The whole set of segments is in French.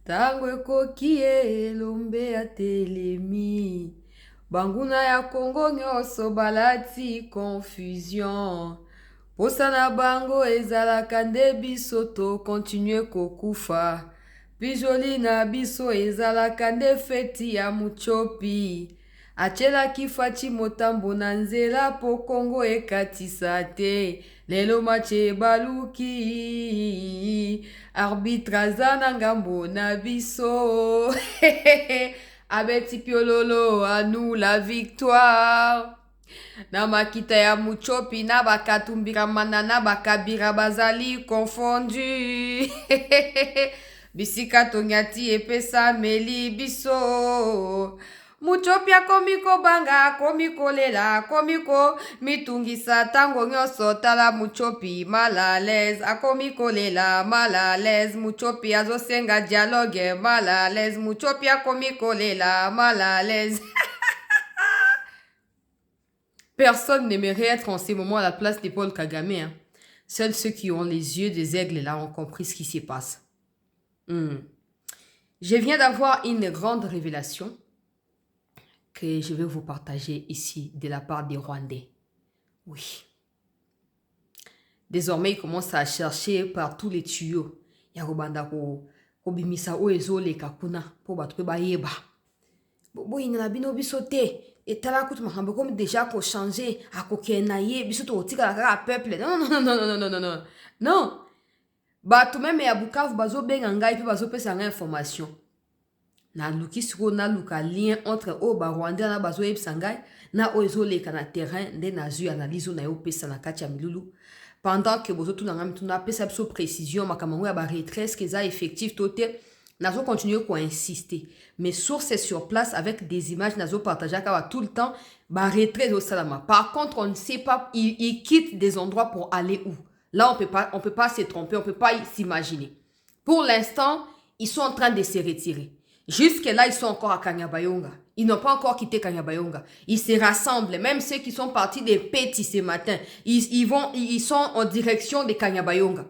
Tango ekoki elombe ya telemi. Banguna ya Congo nyonso balati confusion. Posa na bango ezalaka nde biso to continue kokufa. Pijoli na biso ezalaka nde feti ya muchopi. Achelaki Faci motambo na nzela po Congo ekatisa te. Lelo mache baluki. Arbitre aza na ngambo na biso. Abeti piololo à nous la victoire. Na makita ya muchopi na bakatumbira manana bakabira bazali confondu. Bisika tonyati epesa meli biso. Muchopi akomiko banga, akomiko lela, akomiko mitungisa tango nyonso tala muchopi mal à l'aise, akomiko lela mal à l'aise, muchopi azosenga dialogue mal à l'aise, muchopi akomiko lela mal à l'aise. Personne n'aimerait être en ces moments à la place de Paul Kagame. Hein. Seuls ceux qui ont les yeux des aigles là ont compris ce qui se passe. Je viens d'avoir une grande révélation que je vais vous partager ici de la part des Rwandais. Oui. Désormais, ils commencent à chercher par tous les tuyaux. Il y a Robanda ko bimisa o ezole kakuna po batwe ba yeba. Bo ingana bino bisote et tala kutu mahambe comme déjà ko changer a ko kenaye bisoto otika la peuple. Non non non non non non non. Non. Bato même ya Bukavu bazo benga ngai pe bazo pesa nga information. Na luki siko na luka lien entre o ba Rwanda na bazo yebsangai na o ezoleka na terrain nde na zu analyse na yo pesa na kati ya milulu pendant que bozo tuna ngam tuna pesa biso précision makamango ya ba retraite que ça effectif toté nazo continuer ko insister mes sources sur place avec des images nazo partager ka tout le temps ba retraite au salama. Par contre on ne sait pas ils quittent des endroits pour aller où. Là on peut pas se tromper, on peut pas s'imaginer. Pour l'instant, ils sont en train de se retirer. Jusque-là, ils sont encore à Kanyabayonga. Ils n'ont pas encore quitté Kanyabayonga. Ils se rassemblent. Même ceux qui sont partis des Pétis ce matin, ils sont en direction de Kanyabayonga.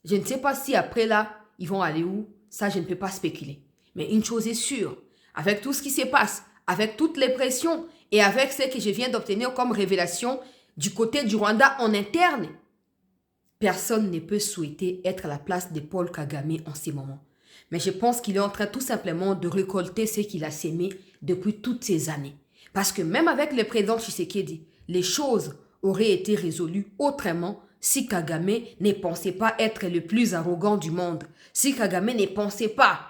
Je ne sais pas si après là, ils vont aller où. Ça, je ne peux pas spéculer. Mais une chose est sûre. Avec tout ce qui se passe, avec toutes les pressions et avec ce que je viens d'obtenir comme révélation du côté du Rwanda en interne, personne ne peut souhaiter être à la place de Paul Kagame en ce moment. Mais je pense qu'il est en train tout simplement de récolter ce qu'il a sémé depuis toutes ces années. Parce que même avec le président Tshisekedi, les choses auraient été résolues autrement si Kagame ne pensait pas être le plus arrogant du monde. Si Kagame ne pensait pas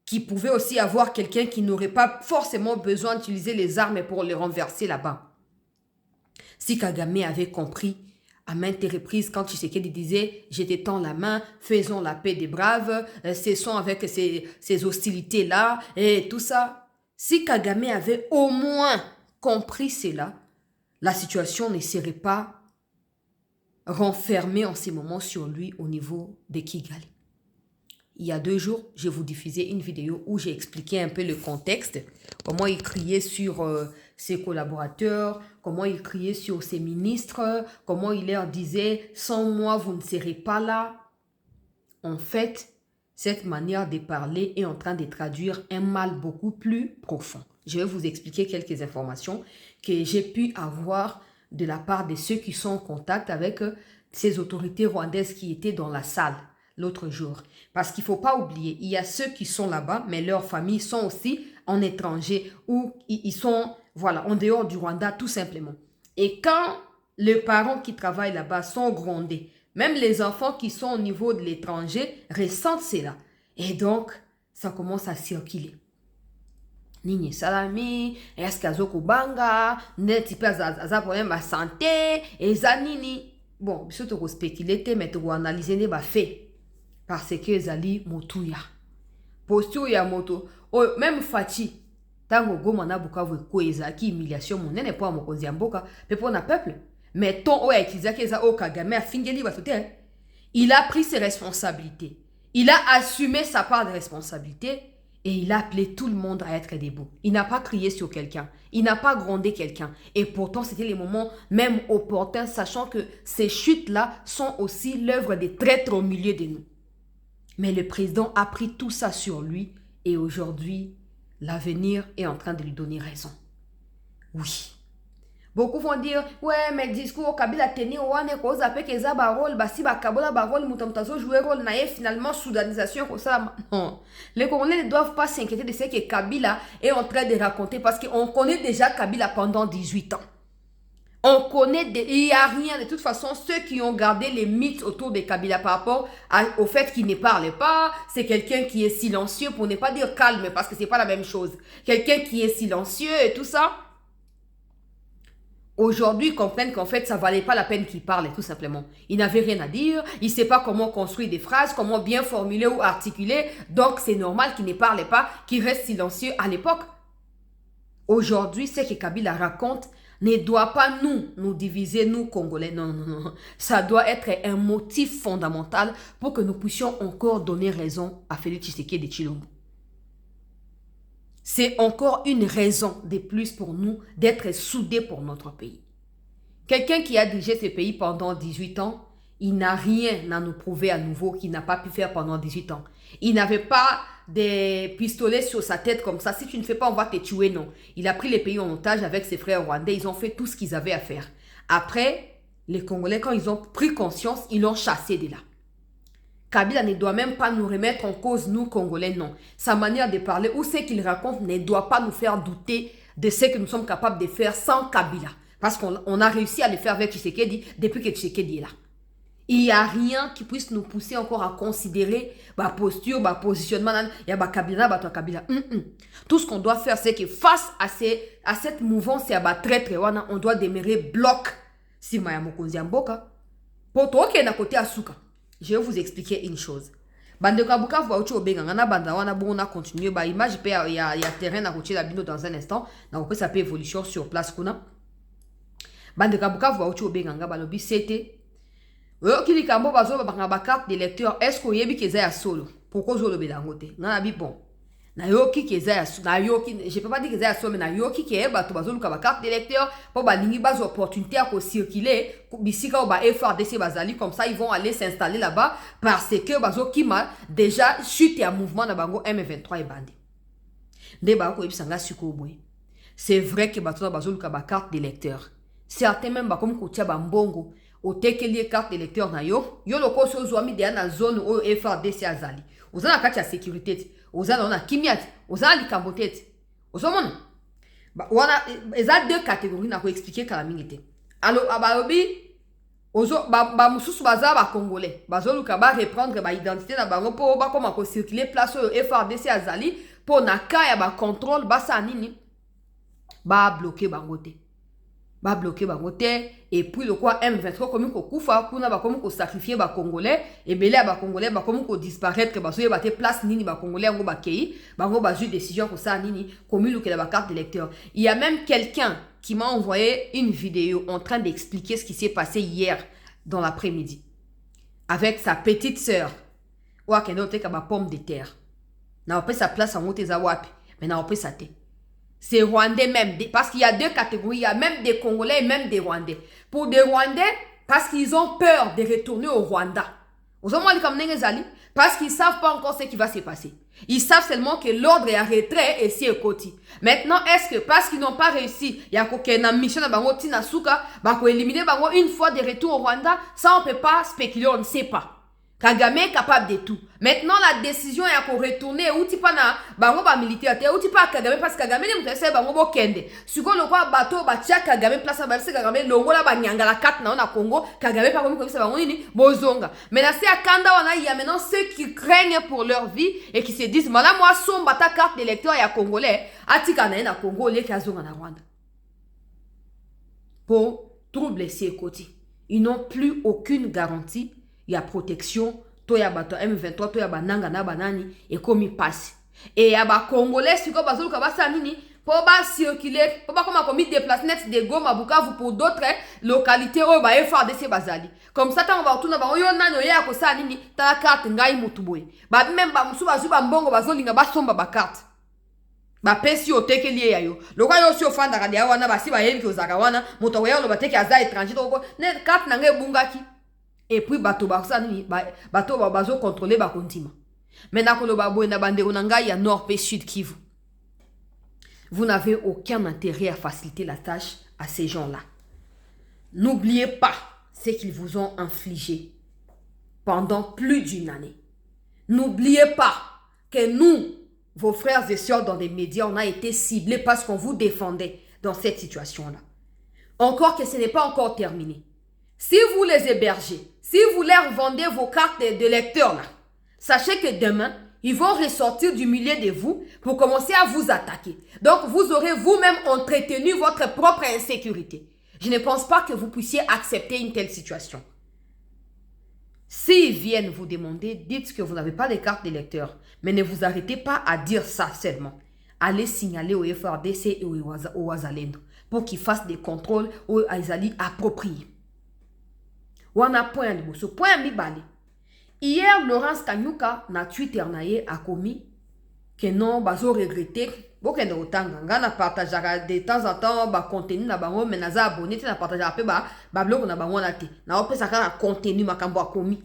qu'il pouvait aussi avoir quelqu'un qui n'aurait pas forcément besoin d'utiliser les armes pour les renverser là-bas. Si Kagame avait compris à maintes reprises, quand Tshisekedi disait « Je te tends la main, faisons la paix des braves, cessons avec ces hostilités-là et tout ça. » Si Kagame avait au moins compris cela, la situation ne serait pas renfermée en ce moment sur lui au niveau de Kigali. Il y a 2 jours, je vous diffusais une vidéo où j'ai expliqué un peu le contexte, comment il criait sur ses collaborateurs, comment il criait sur ses ministres, comment il leur disait « Sans moi, vous ne serez pas là ». En fait, cette manière de parler est en train de traduire un mal beaucoup plus profond. Je vais vous expliquer quelques informations que j'ai pu avoir de la part de ceux qui sont en contact avec ces autorités rwandaises qui étaient dans la salle l'autre jour. Parce qu'il ne faut pas oublier, il y a ceux qui sont là-bas, mais leurs familles sont aussi en étranger ou ils sont voilà, en dehors du Rwanda tout simplement. Et quand les parents qui travaillent là-bas sont grondés, même les enfants qui sont au niveau de l'étranger ressentent cela. Et donc, ça commence à circuler. Nini salami, est-ce qu'azoko banga, n'est-ce pas aza problème à santé, et zanini. Bon, je te spéculer, mais tu vas analyser les faits. Parce que zali motuya. Posture ya moto. Oh, même Faci. Tango goma na Bukavu kweza ki humiliation monene po mokonzi ya mboka pe po na peuple. Mais ton o ekizaki za o Kagame a fingeli batote. Il a pris ses responsabilités. Il a assumé sa part de responsabilité et il a appelé tout le monde à être debout. Il n'a pas crié sur quelqu'un. Il n'a pas grondé quelqu'un. Et pourtant, c'était les moments même opportuns, sachant que ces chutes-là sont aussi l'œuvre des traîtres au milieu de nous. Mais le président a pris tout ça sur lui et aujourd'hui, l'avenir est en train de lui donner raison. Oui. Beaucoup vont dire, ouais, mais discours Kabila teni wane ko zape ke za ba rôle, si ba kabola ba rôle, mutamtazo jouer rôle naïe finalement soudanisation ko ça. Non. Les Congolais ne doivent pas s'inquiéter de ce que Kabila est en train de raconter parce qu'on connaît déjà Kabila pendant 18 ans. On connaît, il n'y a rien. De toute façon, ceux qui ont gardé les mythes autour de Kabila par rapport au fait qu'il ne parle pas, c'est quelqu'un qui est silencieux, pour ne pas dire calme, parce que ce n'est pas la même chose. Quelqu'un qui est silencieux et tout ça. Aujourd'hui, ils comprennent qu'en fait, ça ne valait pas la peine qu'il parle, tout simplement. Il n'avait rien à dire, il ne sait pas comment construire des phrases, comment bien formuler ou articuler. Donc, c'est normal qu'il ne parle pas, qu'il reste silencieux à l'époque. Aujourd'hui, ce que Kabila raconte ne doit pas nous diviser, nous Congolais. Non, non, non. Ça doit être un motif fondamental pour que nous puissions encore donner raison à Félix Tshisekedi de Tshilombo. C'est encore une raison de plus pour nous d'être soudés pour notre pays. Quelqu'un qui a dirigé ce pays pendant 18 ans, il n'a rien à nous prouver à nouveau qu'il n'a pas pu faire pendant 18 ans. Il n'avait pas des pistolets sur sa tête comme ça. Si tu ne fais pas, on va te tuer, non. Il a pris les pays en otage avec ses frères rwandais. Ils ont fait tout ce qu'ils avaient à faire. Après, les Congolais, quand ils ont pris conscience, ils l'ont chassé de là. Kabila ne doit même pas nous remettre en cause, nous Congolais, non. Sa manière de parler ou ce qu'il raconte ne doit pas nous faire douter de ce que nous sommes capables de faire sans Kabila. Parce qu'on a réussi à le faire avec Tshisekedi depuis que Tshisekedi est là. Il n'y a rien qui puisse nous pousser encore à considérer ma posture, ma positionnement. Il y a Kabila, Kabila. Tout ce qu'on doit faire, c'est que face à cette mouvance, on doit demeurer bloc. Si Maya Mokonzi Mboka, pour toi qui est à côté à Souka, je vais vous expliquer une chose. Bande Kabuka, vous voyez, on a continué. Image, il y a terrain à côté de dans un instant. Donc, ça peut évolution sur place. Bande Kabuka, vous voyez, c'était. Qui kambo bazo ba carte de lecteur est-ce que yebi keza ya solo pourquoi zo lobe dangote na bi bon na yoki keza ya na yoki je peux pas dire keza ya solo mais na yoki ke ba to bazo luka ba carte de lecteur pour ba lingi bazo opportunité à circuler bisika ba FRDC bazali comme ça ils vont aller s'installer là-bas parce que bazo kima déjà chute à mouvement na bango M23 et bandi de ba ko ebisanga siko boy c'est vrai que bato bazo luka ba carte de lecteur certains même ba comme ko tia ba mbongo au tekeli carte d'électeur na yo loko so zoami de na zone o FRDC azali ozana kati ya sécurité ozana na kimiati ozana likambote ozomona wana eza deux catégories na ko expliquer kala mingite alors abaobi ozo ba mususu baza ba congolais bazoluka ba reprendre ba identité na bango po ba koma ko circuler place o FRDC azali po na ka ya ba contrôle ba sa nini ba bloquer bango te ba bloquer bango te et puis le quoi M23 comme ko kufa kuna ba comme ko sacrifier ba congolais et belé ba congolais ba comme ko disparaître ba so ba te place nini ba congolais ngo ba kei bango ba ju décision ko ça nini comme lu que la carte d'électeur. Il y a même quelqu'un qui m'a envoyé une vidéo en train d'expliquer ce qui s'est passé hier dans l'après-midi avec sa petite sœur wa kendo te ka ba pomme de terre na opé sa place en moté za wapi mais na opé sa te. C'est Rwandais même. Parce qu'il y a deux catégories. Il y a même des Congolais et même des Rwandais. Pour des Rwandais, parce qu'ils ont peur de retourner au Rwanda. Parce qu'ils ne savent pas encore ce qui va se passer. Ils savent seulement que l'ordre est à retrait et c'est côté. Maintenant, est-ce que parce qu'ils n'ont pas réussi, il y a une mission à éliminer une fois de retour au Rwanda, ça on ne peut pas spéculer, on ne sait pas. Kagame est capable de tout. Maintenant, la décision est à retourner ou tu pas na bango ba militaire ou tu pas Kagame parce que Kagame ne mutese bango bo kende. Suko le quoi bateau ba tia Kagame place ba se Kagame longo la ba nyanga la 4 na Congo, Kagame pas comme ça bango nini bozonga. Mais là c'est à Kanda wana il y a maintenant ceux qui craignent pour leur vie et qui se disent "Mala moi somba ta carte d'électeur ya congolais, atika na Congo les kazonga na Rwanda." Pour troubler ces côtés. Ils n'ont plus aucune garantie. Il y a protection, to ya bato M23, to ya bananga na banani, et comme il passe. Et il y a ba Congolais, si ko bazolu ka basa nini, pour ba circuler, pour ba comme commis déplacer net de Goma Bukavu pour d'autres localités où ba FRDC bazali. Comme ça, on va retourner ba yo nano ya ko sa nini, ta carte ngai mutuboy. Ba même ba musu bazu ba mbongo bazolinga ba somba ba carte. Ba pesi o teke lié ya yo. Lokwa yo si ofanda ka dia wana ba si ba yebi ko zaka wana, moto ya lo ba teke aza étranger to ko, ne carte na ngai bungaki. Et puis, bateau bazo contrôler ba kontima. Maintenant, il y a Nord et Sud Kivu. Vous n'avez aucun intérêt à faciliter la tâche à ces gens-là. N'oubliez pas ce qu'ils vous ont infligé pendant plus d'une année. N'oubliez pas que nous, vos frères et sœurs dans les médias, on a été ciblés parce qu'on vous défendait dans cette situation-là. Encore que ce n'est pas encore terminé. Si vous les hébergez, si vous leur vendez vos cartes de lecteurs, là, sachez que demain, ils vont ressortir du milieu de vous pour commencer à vous attaquer. Donc, vous aurez vous-même entretenu votre propre insécurité. Je ne pense pas que vous puissiez accepter une telle situation. S'ils viennent vous demander, dites que vous n'avez pas les cartes d'électeurs. Mais ne vous arrêtez pas à dire ça seulement. Allez signaler au FRDC et au Wazalendo pour qu'ils fassent des contrôles aux Aizali appropriés. On a point de ce point mibali. Hier, Laurence Kanyuka, na Twitter naie a commis que non, bazo regretté. Beaucoup de temps, on a partagé de temps en temps, ba contenu na bango, mais naza abonné, na partagé un peu ba blog na bango na te. Na opé ça ka contenu makambo a commis.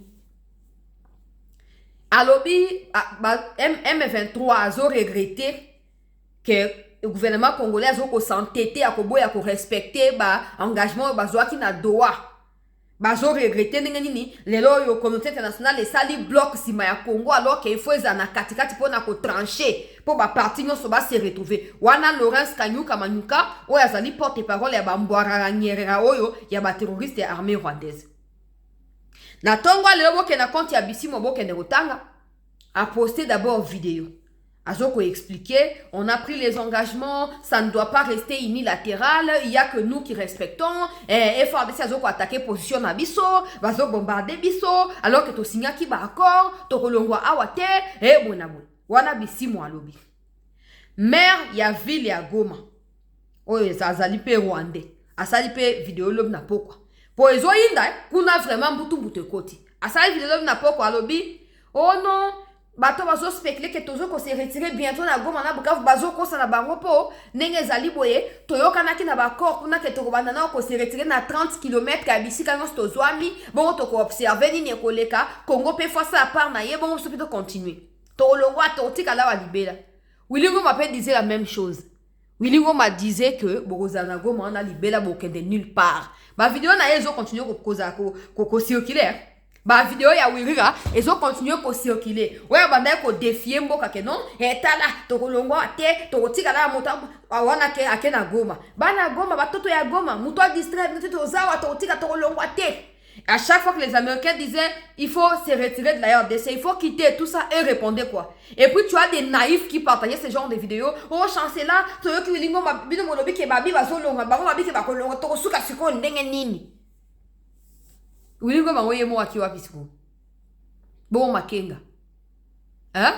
Alobi, M23 a regretté que le gouvernement congolais a s'entêté à respecter l'engagement qui na Doha. Bazo regretté les communauté internationale les sali bloc si ya Congo alors qu'il faut na katikati pour na ko trancher pour ba parti non so ba se retrouver. Wana Laurence Kanyuka Manyuka o yazali porte-parole ya ba mbwara nyerera oyo ya ba terroriste ya armée rwandaise. Na tongo lelo boke na compte ya Bisimo boke ne rotanga a posté d'abord vidéo. Azoko expliqué, on a pris les engagements, ça ne doit pas rester unilatéral, il n'y a que nous qui respectons, et FARDC Azoko attaqué position na biso, bazo bombarder biso, alors que to signa ki ba accord, to kolongwa awate, et bonabou. Wana Bisimo alobi. Maire ya ville ya Goma. Oye, ça azali pe Rwandais. Asali pe vidéo lob na pokwa. Po ezo yinda, kuna vraiment mbutu koti. Asali vidéo lob na pokwa alobi. Oh non, bato bazo spéculer que tozo ko se retirer bientôt na Goma na Bukavu bazo ko sa na bango po ndenge ezali boye toyoka na ki na ba corps kuna ke to bana na ko se retirer na 30 km ka bisika no sto zwami bon to ko observer ni koleka Congo pe face à part na ye bon so peut continuer to longwa to tika la wa libela Willy Ngoma peut disait la même chose. Willy Ngoma disait que Borozana Goma na libela bokende nulle part. Ba vidéo na ezo continuer ko koza ko circulaire. Ba vidéo ya Wirira ezo continuer ko circuler. Ouais banda ko défier mboka ke non etala to kolongwa te to tika la moto wana ke akena Goma. Bana Goma batoto ya Goma muto distrait muto zawa to tika to kolongwa te. À chaque fois que les Américains disaient il faut se retirer de la RDC, il faut quitter tout ça, eux répondaient quoi. Et puis tu as des naïfs qui partageaient ce genre de vidéos. Oh chancelier, tu veux que Wilingo bino molobi ke babi bazolonga, bango babi ke bakolonga to suka siko ndenge nini. Wilingo bangoye mo akiwa pisiko. Bon makenga. Hein?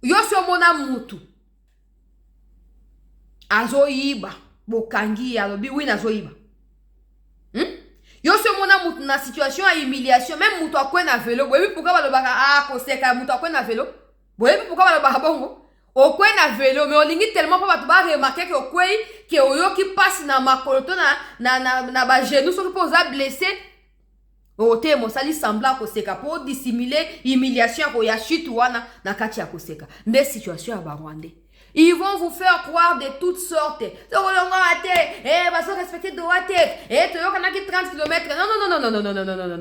Yo so mona mutu. Azoyiba, bokangi alobi wina azoyiba. Yo se mona mutu na situation à humiliation même mutu akwe na vélo boyebi pourquoi balobaka koseka mutu akwe na vélo boyebi pourquoi balobaka bongo okwe na vélo mais olingi tellement pas batu ba remarquer que okwe que oyoki passe na makoloto na ba genou soki poza blessé ote mosali sembla koseka pour dissimuler humiliation ko ya chute wana na kati ya koseka nde situation ya ba Rwandais. Ils vont vous faire croire de toutes sortes. Parce respecter Doate. Et tu as 30 km.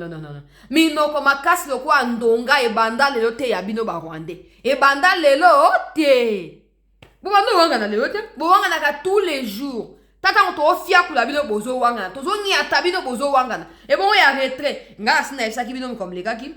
Non. Mino comme casse le quoi ndonga et banda le lote ya bino ba Rwandais. Et banda le lote. Bouando wanga na le lote. Bouanga na tous les jours. Tata on to fia kula bino bozo wanga. Tozo ni atabino bozo wanga. Et bon ya retrait. Nga sna ça qui bino comme les gars qui.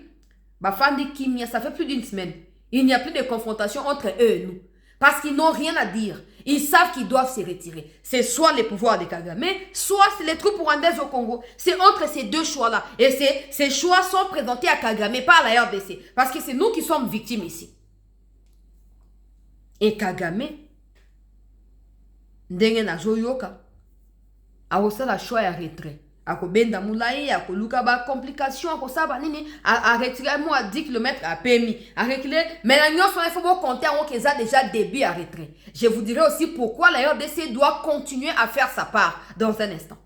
Ba fandi kimia ça fait plus d'une semaine. Il n'y a plus de confrontation entre eux et nous. Parce qu'ils n'ont rien à dire. Ils savent qu'ils doivent se retirer. C'est soit les pouvoirs de Kagame, soit c'est les troupes rwandaises au Congo. C'est entre ces deux choix-là. Et ces choix sont présentés à Kagame, pas à la RDC. Parce que c'est nous qui sommes victimes ici. Et Kagame, ndenge na zoyoka, a aussi la choix à retrait. Ako benda moulaye, ako luka ba complication, ako saba nini, a retirer moi à 10 km à PMI, à reculer, mais la nuance, il faut compter en qu'ils a déjà début à retrait. Je vous dirai aussi pourquoi la RDC doit continuer à faire sa part dans un instant.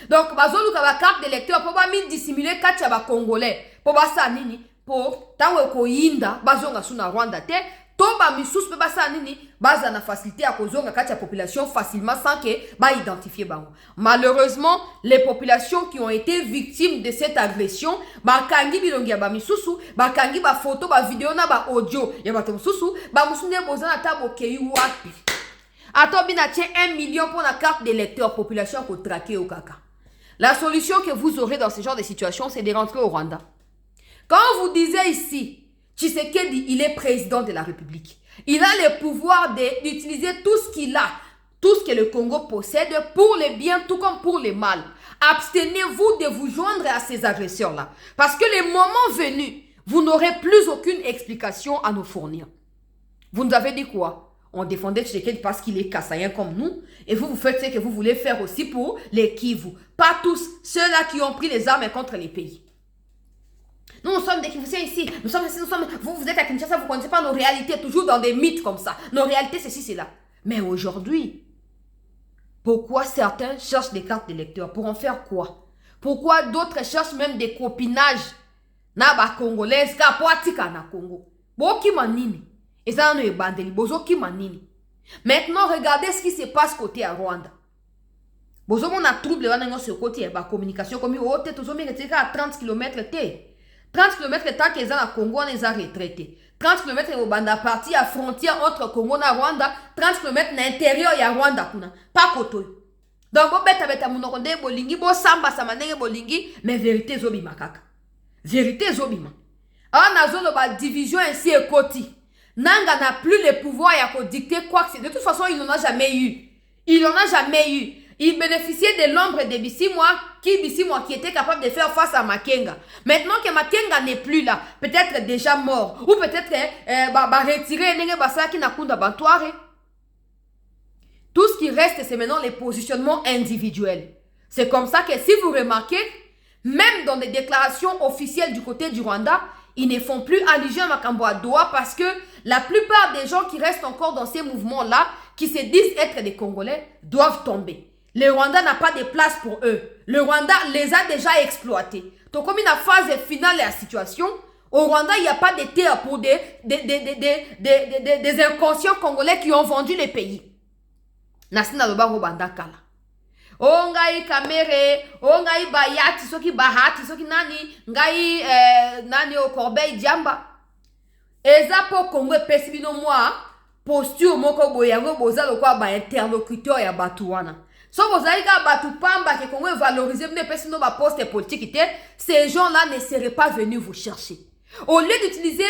Donc, bazo luka ba carte d'électeur, pour pas dissimuler katia ba congolais, pour ba sa nini, pour tango ko yinda bazonga suna Rwanda te to ba misusu pe basa nini baza na facilité à kozonga kati ya population facilement sans que ba identifier bango. Malheureusement, les populations qui ont été victimes de cette agression ba kangi bilongi ya ba misusu ba kangi ba photo ba vidéo na ba audio ya ba misusu ba musune bozana tabo kei wapi. Ato bina tient 1 million pour la carte d'électeur population ko traquer au kaka. La solution que vous aurez dans ce genre de situation, c'est de rentrer au Rwanda. Quand vous disiez ici, Tshisekedi, il est président de la République. Il a le pouvoir d'utiliser tout ce qu'il a, tout ce que le Congo possède pour les biens, tout comme pour les mal. Abstenez-vous de vous joindre à ces agresseurs-là. Parce que le moment venu, vous n'aurez plus aucune explication à nous fournir. Vous nous avez dit quoi? On défendait Tshisekedi parce qu'il est kassaïen comme nous. Et vous faites ce que vous voulez faire aussi pour les Kivu. Pas tous, ceux-là qui ont pris les armes contre les pays. Nous sommes des Kivusiens ici. Vous êtes à Kinshasa, vous ne connaissez pas nos réalités, toujours dans des mythes comme ça. Nos réalités, ceci, c'est là. Mais aujourd'hui, pourquoi certains cherchent des cartes d'électeurs? Pour en faire quoi? Pourquoi d'autres cherchent même des copinages? Na ba Congolais, ka poatika na Congo. Boki manini. Et ça, nous bandeli. Bozo ki manini. Maintenant, regardez ce qui se passe côté à Rwanda. Bozo mon a trouble là sur côté ba communication comme au tête aux hommes à 30 km t. 30 km tant qu'ils ont à Congo, on les a retraités. 30 km au banda parti à frontière entre Congo et Rwanda, 30 km à l'intérieur il y a Rwanda kuna. Pas koto. Donc bo beta munokonde bolingi bo samba samanenge bolingi mais vérité zobima kaka. Vérité zobima. On a zone ba division ainsi et koti. Nanga n'a plus le pouvoir à dicter quoi que c'est. De toute façon, il n'en a jamais eu. Il n'en a jamais eu. Il bénéficiait de l'ombre de Bissimwa qui était capable de faire face à Makenga. Maintenant que Makenga n'est plus là, peut-être déjà mort, ou peut-être retiré, tout ce qui reste, c'est maintenant les positionnements individuels. C'est comme ça que si vous remarquez, même dans les déclarations officielles du côté du Rwanda, ils ne font plus allusion à Makambo à Doha parce que la plupart des gens qui restent encore dans ces mouvements-là, qui se disent être des Congolais, doivent tomber. Le Rwanda n'a pas de place pour eux. Le Rwanda les a déjà exploités. Donc comme une phase finale de la situation, au Rwanda, il n'y a pas de terre pour des inconscients Congolais qui ont vendu les pays. Nasina loba Rwanda kala. Ngai kamere, ngai bayati, soki bahati, soki nani, ngai nani o Corbeil Diamba. Eza po Congo pesibino moi, posture moko boyango boza lokwa ba interlocuteur ya batuana. So vous avez batu pamba que Congo valoriser ne pesibino ba poste politique, ces gens-là ne seraient pas venus vous chercher. Au lieu d'utiliser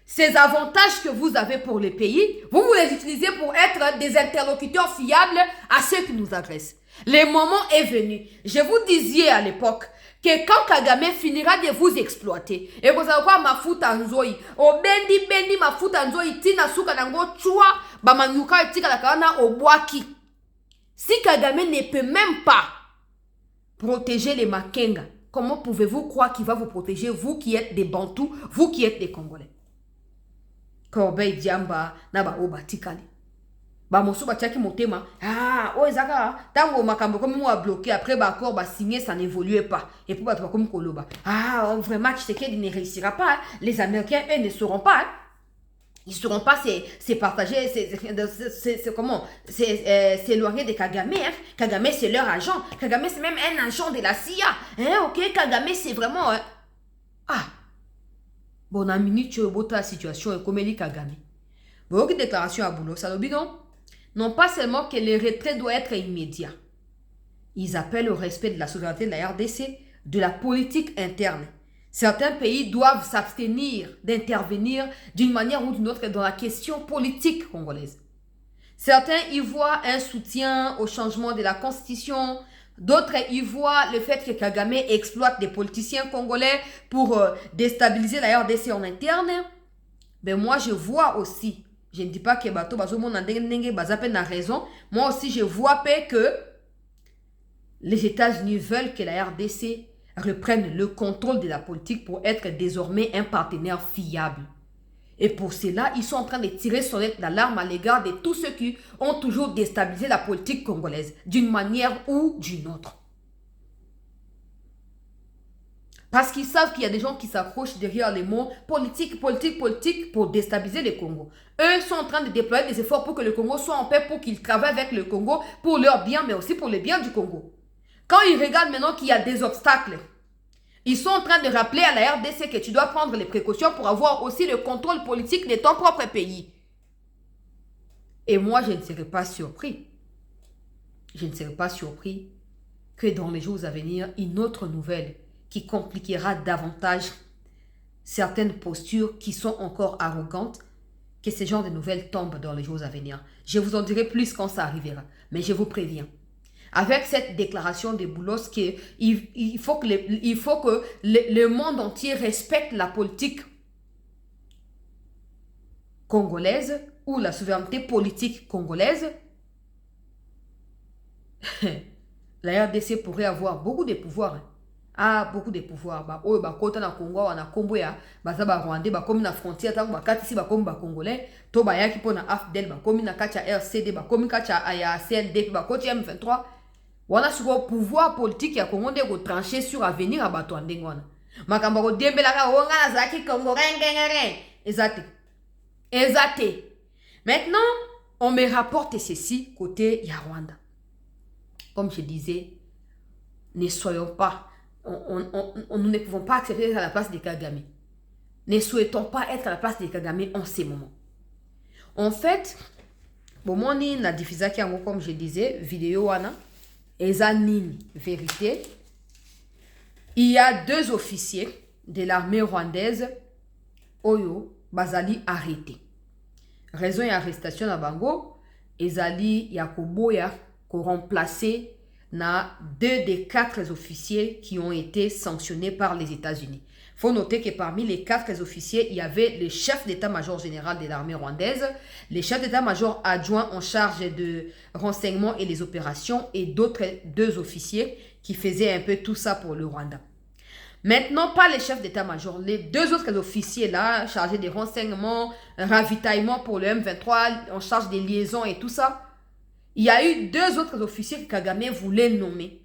ces avantages que vous avez pour le pays, vous les utilisez pour être des interlocuteurs fiables à ceux qui nous agressent. Le moment est venu. Je vous disais à l'époque que quand Kagame finira de vous exploiter, et vous allez voir mafuta nzoi, o bendi mafuta nzoi, tina suka nango chua, bamanyuka tika la kana obwaki. Si Kagame ne peut même pas protéger les Makenga, comment pouvez-vous croire qu'il va vous protéger, vous qui êtes des Bantous, vous qui êtes des Congolais? Corbeil Diamba, naba obatikali. Mosu batiaki motema ezaka tango makambo comme moi bloqué après accord signé ça n'évoluait pas et puis comme koloba vraiment Tshisekedi ne réussira pas. Les Américains eux ne sauront pas. Ils seront pas c'est partager c'est comment c'est éloigné de Kagame Kagame c'est leur agent. Kagame c'est même un agent de la CIA OK. Kagame c'est vraiment bon en minute bota situation comme eli Kagame beaucoup déclaration à boulot ça lobi non pas seulement que le retrait doit être immédiat. Ils appellent au respect de la souveraineté de la RDC, de la politique interne. Certains pays doivent s'abstenir d'intervenir d'une manière ou d'une autre dans la question politique congolaise. Certains y voient un soutien au changement de la constitution. D'autres y voient le fait que Kagame exploite des politiciens congolais pour déstabiliser la RDC en interne. Mais moi, je vois aussi, je ne dis pas que bato bazomona ndenge bazape na raison, moi aussi je vois que les États-Unis veulent que la RDC reprenne le contrôle de la politique pour être désormais un partenaire fiable. Et pour cela, ils sont en train de tirer sonnette d'alarme à l'égard de tous ceux qui ont toujours déstabilisé la politique congolaise, d'une manière ou d'une autre. Parce qu'ils savent qu'il y a des gens qui s'accrochent derrière les mots politique, politique, politique pour déstabiliser le Congo. Eux sont en train de déployer des efforts pour que le Congo soit en paix, pour qu'ils travaillent avec le Congo, pour leur bien, mais aussi pour le bien du Congo. Quand ils regardent maintenant qu'il y a des obstacles, ils sont en train de rappeler à la RDC que tu dois prendre les précautions pour avoir aussi le contrôle politique de ton propre pays. Et moi, je ne serai pas surpris. Je ne serai pas surpris que dans les jours à venir, une autre nouvelle qui compliquera davantage certaines postures qui sont encore arrogantes, que ce genre de nouvelles tombent dans les jours à venir. Je vous en dirai plus quand ça arrivera, mais je vous préviens. Avec cette déclaration de Boulos, il faut que le monde entier respecte la politique congolaise ou la souveraineté politique congolaise. La RDC pourrait avoir beaucoup de pouvoirs. Ah, beaucoup de pouvoirs. Bah, oh, bah, quand on a Congo, on a Combo ya, bah, ça, bah, Rwandais, bah, comme na frontière, tant, bah, ici, bah, comme, bah, Congolais, to, bah, yaki, pour na AFDEL, bah, comme na kacha RCD, bah, comme kacha aya CND, bah, quand M23, on a sur le pouvoir politique, ya Congo, de trancher sur avenir, à bateau, en dengwana. Ma kambaro, dembelaka, onga, na zaki, Congo, ren. Exact. Maintenant, on me rapporte ceci côté ya Rwanda. Comme je disais, ne soyons pas, nous ne pouvons pas accepter d'être à la place de Kagame. Ne souhaitons pas être à la place de Kagame en ces moments. En fait, bon, moi, ni na diffusé comme je disais, vidéo wana, ezanine vérité. Il y a 2 officiers de l'armée rwandaise, Oyo, Bazali arrêtés. Raison et arrestation à Bango, ezali Yakoboya, qu'on remplacé na 2 des 4 officiers qui ont été sanctionnés par les États-Unis. Il faut noter que parmi les 4 officiers, il y avait le chef d'état-major général de l'armée rwandaise, le chef d'état-major adjoint en charge de renseignements et les opérations et d'autres 2 officiers qui faisaient un peu tout ça pour le Rwanda. Maintenant, pas les chefs d'état-major, les 2 autres officiers là, chargés des renseignements, ravitaillement pour le M23, en charge des liaisons et tout ça, il y a eu 2 autres officiers que Kagame voulait nommer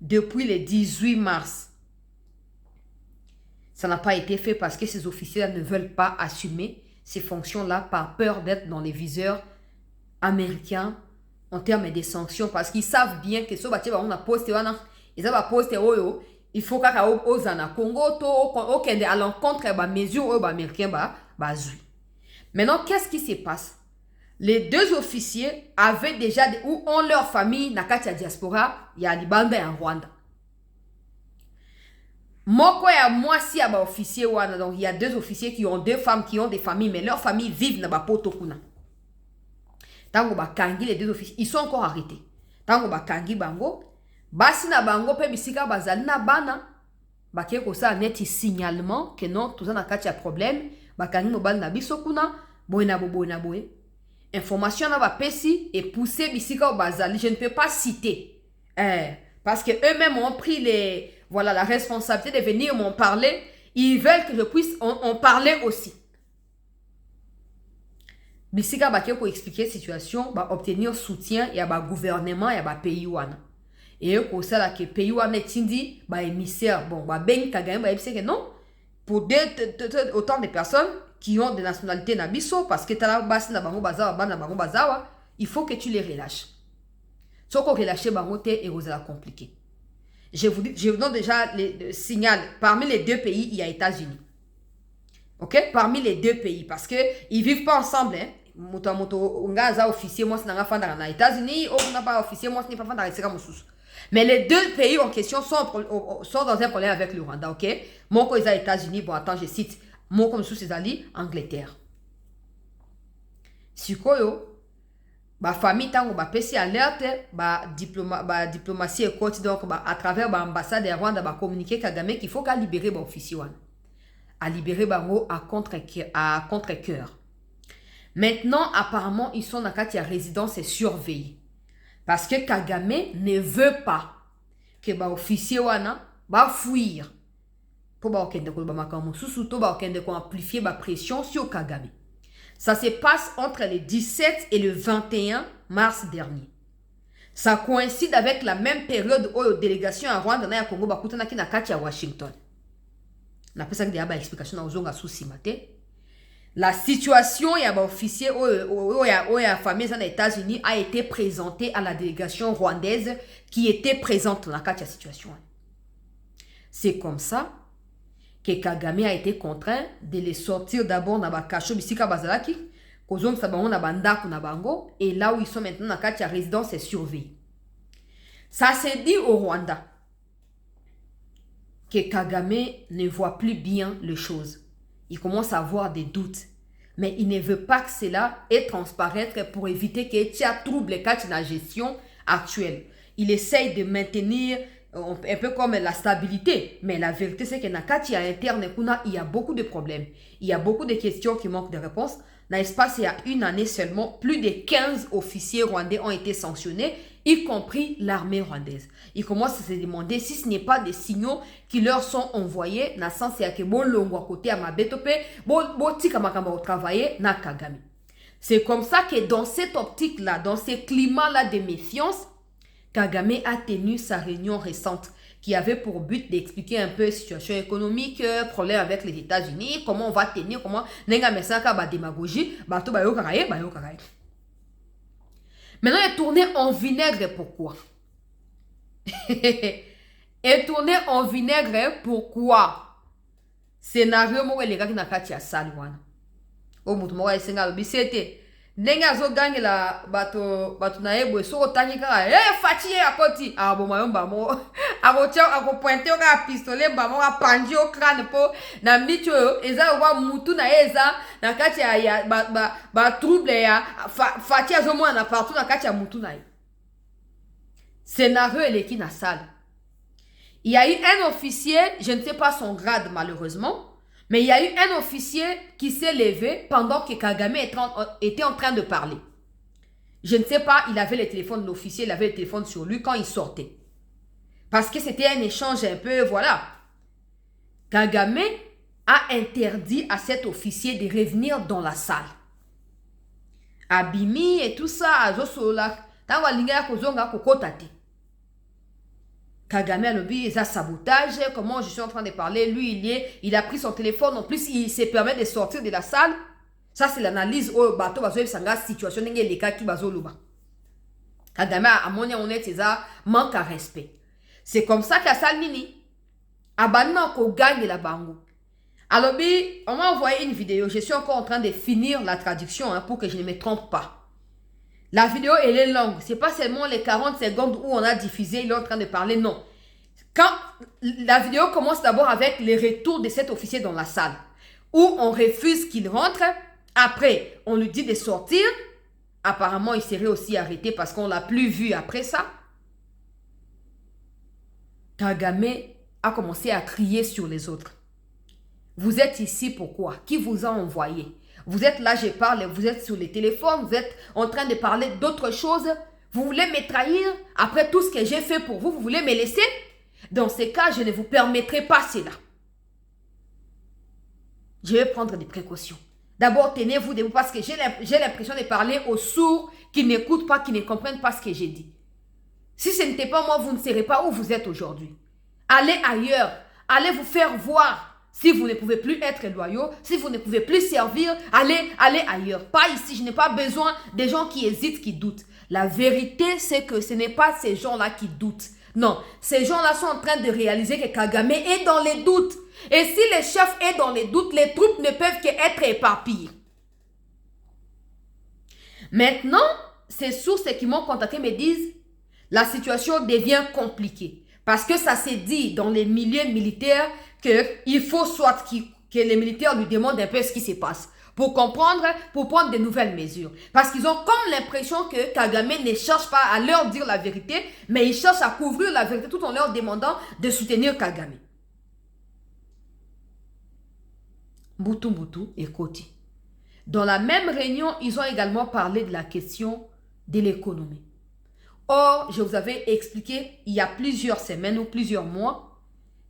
depuis le 18 mars. Ça n'a pas été fait parce que ces officiers-là ne veulent pas assumer ces fonctions-là par peur d'être dans les viseurs américains en termes des sanctions parce qu'ils savent bien que ce bâti on a posté ils ont posté il faut qu'à Ozana Congo to à l'encontre des mesures américains Maintenant, qu'est-ce qui se passe? Les 2 officiers avaient déjà ou ont leur famille dans la diaspora, il y a Libanda et en Rwanda. Moko ya mwasi ya ba officier wana, donc il y a 2 officiers qui ont 2 femmes qui ont des familles, mais leurs familles vivent dans ba poto kuna. Tango ba kangi les 2 officiers, ils sont encore arrêtés. Tango ba kangi bango, basi na bango pe bisika bazali na bana, ba keko sa neti signalement que non, tout ça na kati ya problème, ba kangi mobali na biso kuna, boy na boy. Information na ba pesi et pousser bisika au bazali, je ne peux pas citer. Parce que eux-mêmes ont pris la responsabilité de venir m'en parler. Ils veulent que je puisse en parler aussi. Bisika baké pour expliquer la situation, obtenir soutien, il y a un gouvernement, il y a un pays wana. Et pour ça, que pays wana est indi, émissaire, ben Kagame, c'est que non, pour autant de personnes qui ont des nationalités nabiso, parce que il faut que tu les relâches. Si on relâche bangote et vous allez compliqué. Je vous donne déjà le signal. Parmi les 2 pays, il y a États-Unis. Ok? Parmi les 2 pays. Parce qu'ils ne vivent pas ensemble. Officier, moi, c'est un États-Unis. On n'a pas officier, moi, c'est pas un Mais les 2 pays en question sont dans un problème avec le Rwanda. Ok? Moi, quand ils sont aux États-Unis, bon, attends, je cite. Moi, comme sous ces alliés, Angleterre. Sikoyo. Ba famille tango ba pesi alerte diplomatie et côté donc à travers l'ambassade de Rwanda ba communiquer Kagame qu'il faut qu'à libérer ba officier wana à libérer bango à contre-cœur. Maintenant apparemment ils sont dans la résidence et surveillés parce que Kagame ne veut pas que ba officier wana ba fuir pour ba okende ko ba makambo susu to ba okende ko amplifier ba pression sur Kagame. Ça se passe entre le 17 et le 21 mars dernier. Ça coïncide avec la même période où la délégation à Rwanda na ya Congo bakutana ki na kati ya Washington. Na pesa ki ba explication na ozonga souci maté. La situation ya ba officier ou ya famille dans les États-Unis a été présentée à la délégation rwandaise qui était présente dans la kati ya situation. C'est comme ça que Kagame a été contraint de les sortir d'abord na ba kasho bisika bazalaki. Et là où ils sont maintenant, dans la résidence, c'est surveillé. Ça s'est dit au Rwanda que Kagame ne voit plus bien les choses. Il commence à avoir des doutes. Mais il ne veut pas que cela ait transparaître pour éviter qu'il y ait trouble dans la gestion actuelle. Il essaye de maintenir un peu comme la stabilité. Mais la vérité, c'est que dans la interne, il y a beaucoup de problèmes. Il y a beaucoup de questions qui manquent de réponses. Dans l'espace, il y a une année seulement, plus de 15 officiers rwandais ont été sanctionnés, y compris l'armée rwandaise. Ils commencent à se demander si ce n'est pas des signaux qui leur sont envoyés, dans le sens que bon longo à côté à ma betope, bon tika makamba au travailler na Kagame. C'est comme ça que dans cette optique-là, dans ce climat-là de méfiance, Kagame a tenu sa réunion récente qui avait pour but d'expliquer un peu la situation économique, problème avec les États-Unis, comment on va tenir, comment nenga mesaka ba démagogie, bato ba yo karaye. Maintenant, il est tourné en vinaigre, pourquoi? Est tourné en vinaigre, pourquoi? Scénario mo les gars qui na kati ya salwana. O mutu mo esenga lo bisete. Nenga zo gangi la bato na ebo so otangi kaka fatie akoti abo mayomba mo ako pointe o ka pistolet ba mo ka panji o crâne po na micho eza wa mutu na eza na kati ya ba trouble ya fatie zo mo na partout na kati ya mutu na ye. Scénario eleki na salle. Il y a eu un officier, je ne sais pas son grade malheureusement, mais il y a eu un officier qui s'est levé pendant que Kagame était en train de parler. Je ne sais pas, il avait le téléphone de l'officier, il avait le téléphone sur lui quand il sortait. Parce que c'était un échange un peu, voilà. Kagame a interdit à cet officier de revenir dans la salle. Abimi et tout ça, Azosola, Tawalinga Kozonga Kokotate. Kagame a lobby, il a sabotage, comment je suis en train de parler, lui il a pris son téléphone, en plus il se permet de sortir de la salle. Ça c'est l'analyse au bateau, la situation, les cas qui bazoluba. Kagame a monné honnête, ça manque à respect. C'est comme ça qu'à salle nini, abanna ko gagne la bango. Alors on m'a envoyé une vidéo, je suis encore en train de finir la traduction pour que je ne me trompe pas. La vidéo, elle est longue. Ce n'est pas seulement les 40 secondes où on a diffusé, il est en train de parler, non. Quand la vidéo commence d'abord avec le retour de cet officier dans la salle, où on refuse qu'il rentre, après, on lui dit de sortir. Apparemment, il serait aussi arrêté parce qu'on ne l'a plus vu après ça. Kagame a commencé à crier sur les autres. Vous êtes ici pourquoi? Qui vous a envoyé? Vous êtes là, je parle, vous êtes sur les téléphones, vous êtes en train de parler d'autres choses. Vous voulez me trahir après tout ce que j'ai fait pour vous, vous voulez me laisser? Dans ces cas, je ne vous permettrai pas cela. Je vais prendre des précautions. D'abord, tenez-vous debout parce que j'ai l'impression de parler aux sourds qui n'écoutent pas, qui ne comprennent pas ce que j'ai dit. Si ce n'était pas moi, vous ne serez pas où vous êtes aujourd'hui. Allez ailleurs, allez vous faire voir. Si vous ne pouvez plus être loyaux, si vous ne pouvez plus servir, allez ailleurs. Pas ici, je n'ai pas besoin des gens qui hésitent, qui doutent. La vérité, c'est que ce n'est pas ces gens-là qui doutent. Non, ces gens-là sont en train de réaliser que Kagame est dans les doutes. Et si le chef est dans les doutes, les troupes ne peuvent qu'être éparpillées. Maintenant, ces sources qui m'ont contacté me disent la situation devient compliquée. Parce que ça s'est dit dans les milieux militaires qu'il faut soit que les militaires lui demandent un peu ce qui se passe pour comprendre, pour prendre de nouvelles mesures. Parce qu'ils ont comme l'impression que Kagame ne cherche pas à leur dire la vérité, mais il cherche à couvrir la vérité tout en leur demandant de soutenir Kagame. Mbutu et Koti. Dans la même réunion, ils ont également parlé de la question de l'économie. Or, je vous avais expliqué il y a plusieurs semaines ou plusieurs mois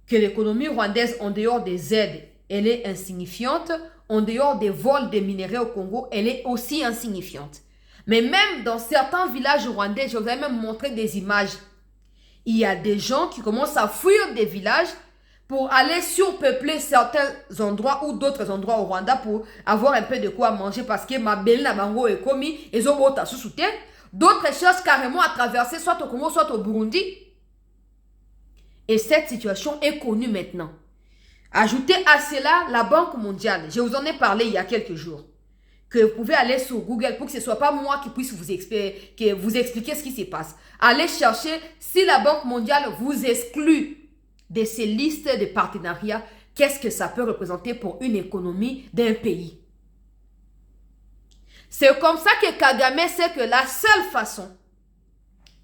que l'économie rwandaise, en dehors des aides, elle est insignifiante. En dehors des vols de minerais au Congo, elle est aussi insignifiante. Mais même dans certains villages rwandais, je vous ai même montré des images. Il y a des gens qui commencent à fuir des villages pour aller surpeupler certains endroits ou d'autres endroits au Rwanda pour avoir un peu de quoi manger parce que ma belle na bango est commis et zobota sous terre. D'autres cherchent carrément à traverser soit au Congo, soit au Burundi. Et cette situation est connue maintenant. Ajoutez à cela la Banque mondiale. Je vous en ai parlé il y a quelques jours. Que vous pouvez aller sur Google pour que ce ne soit pas moi qui puisse vous expliquer ce qui se passe. Allez chercher si la Banque mondiale vous exclut de ces listes de partenariats, qu'est-ce que ça peut représenter pour une économie d'un pays. C'est comme ça que Kagame sait que la seule façon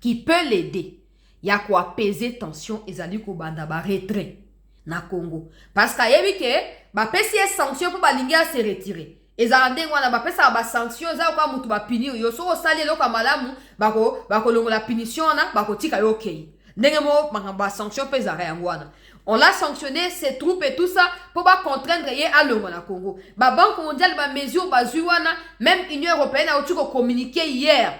qui peut l'aider, il y a quoi peser tension et zali ko banda ba retrait na Congo. Parce qu'il y a vu que ba pesi sanction pour balinga se retirer. Ezalande wana ba pesa ba sanction za kwa mutu ba punir yo so osali lo ka malamu bako longo la punition na bako tika yo okay. Ndenge mo ba sanction pesa yango wana. On l'a sanctionné, ses troupes et tout ça, pour pas contraindre yé à l'homme na Congo. Ba Banque mondiale, ba mesure, ba zuwana, même Union européenne a aussi communiqué hier.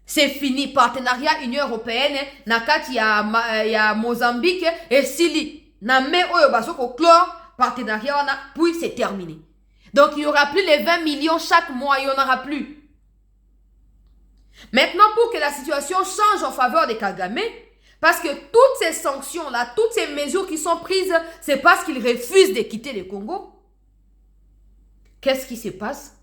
C'est fini, partenariat Union européenne, nakati ya Mozambique et Sili. Na me oyo baso ko clore, partenariat wana, puis c'est terminé. Donc il n'y aura plus les 20 millions chaque mois, il n'y en aura plus. Maintenant, pour que la situation change en faveur de Kagame, parce que toutes ces sanctions-là, toutes ces mesures qui sont prises, c'est parce qu'ils refusent de quitter le Congo. Qu'est-ce qui se passe?